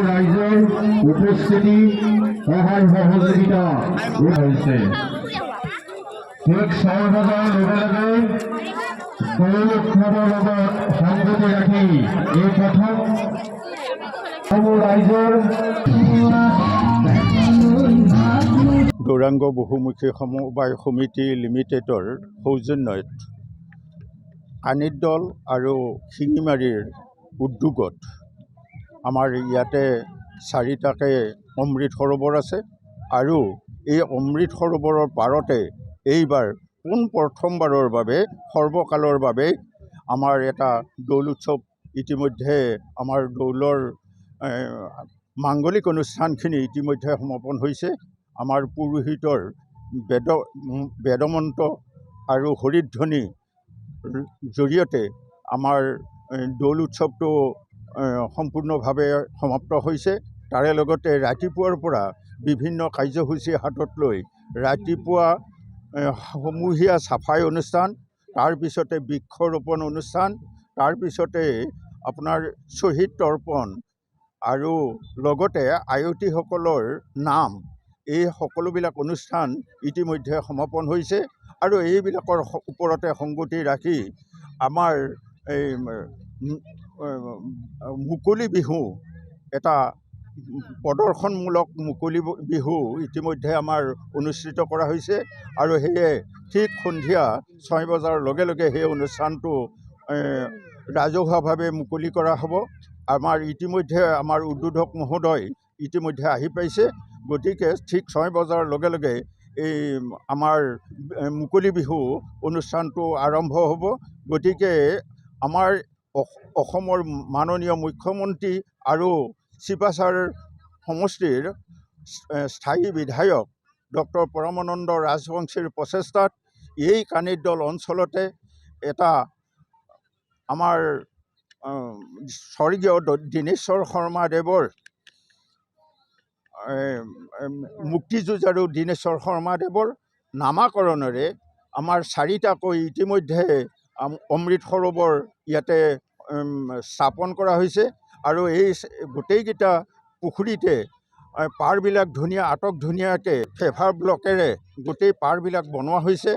ৰাইজৰ উপস্থিতি সহায় সহযোগিতা হৈছে ঠিক 6 বজাৰ লগে দৌল উৎসৱৰ লগত সংগতি ৰাখি এই প্ৰথম ৰাইজৰ গৌৰাংগ বহুমুখী সমবায় সমিতি লিমিটেডৰ সৌজন্যত কানিৰ দল আৰু শিঙিমাৰীৰ উদ্যোগত আমাৰ ইয়াতে 4টাকে অমৃত সৰোবৰ আছে আৰু এই অমৃত সৰোবৰৰ পাৰতে এইবাৰ প্ৰথমবাৰৰ বাবে সৰ্বকালৰ বাবে আমাৰ এটা দৌল উৎসৱ ইতিমধ্যে আমাৰ দৌলৰ মাংগলিক অনুষ্ঠানখিনি ইতিমধ্যে সমাপন হৈছে। আমাৰ পুৰোহিতৰ বেদমন্ত্ৰ আৰু হৰিধ্বনিৰ জৰিয়তে আমাৰ দৌল উৎসৱটো সম্পূৰ্ণভাৱে সমাপ্ত হৈছে। তাৰে লগতে ৰাতিপুৱাৰ পৰা বিভিন্ন কাৰ্যসূচী হাতত লৈ ৰাতিপুৱা সমূহীয়া চাফাই অনুষ্ঠান, তাৰপিছতে বৃক্ষৰোপণ অনুষ্ঠান, তাৰপিছতে আপোনাৰ শ্বহীদ তৰ্পণ আৰু লগতে আয়তীসকলৰ নাম, এই সকলোবিলাক অনুষ্ঠান ইতিমধ্যে সমাপন হৈছে। আৰু এইবিলাকৰ ওপৰতে সংগতি ৰাখি আমাৰ এই মুকলি বিহু এটা প্ৰদৰ্শনমূলক মুকলি বিহু ইতিমধ্যে আমাৰ অনুষ্ঠিত কৰা হৈছে আৰু সেয়ে ঠিক সন্ধিয়া 6 বজাৰ লগে লগে সেই অনুষ্ঠানটো ৰাজহুৱাভাৱে মুকলি কৰা হ'ব। আমাৰ ইতিমধ্যে আমাৰ উদ্বোধক মহোদয় ইতিমধ্যে আহি পাইছে, গতিকে ঠিক 6 বজাৰ লগে লগে এই আমাৰ মুকলি বিহু অনুষ্ঠানটো আৰম্ভ হ'ব। গতিকে আমাৰ অসমৰ মাননীয় মুখ্যমন্ত্ৰী আৰু চিপাঝাৰ সমষ্টিৰ স্থায়ী বিধায়ক ডক্টৰ পৰমানন্দ ৰাজবংশীৰ প্ৰচেষ্টাত এই কানিৰ দল অঞ্চলতে এটা আমাৰ স্বৰ্গীয় দীনেশ্বৰ শৰ্মাদেৱৰ মুক্তিযুঁজাৰু দীনেশ্বৰ শৰ্মাদেৱৰ নামাকৰণেৰে আমাৰ 4টাকৈ ইতিমধ্যে অমৃত সৰোবৰ ইয়াতে স্থাপন কৰা হৈছে আৰু এই গোটেইকেইটা পুখুৰীতে পাৰবিলাক ধুনীয়া আটক ধুনীয়াকৈ ফেভাৰ ব্লকেৰে গোটেই পাৰবিলাক বনোৱা হৈছে।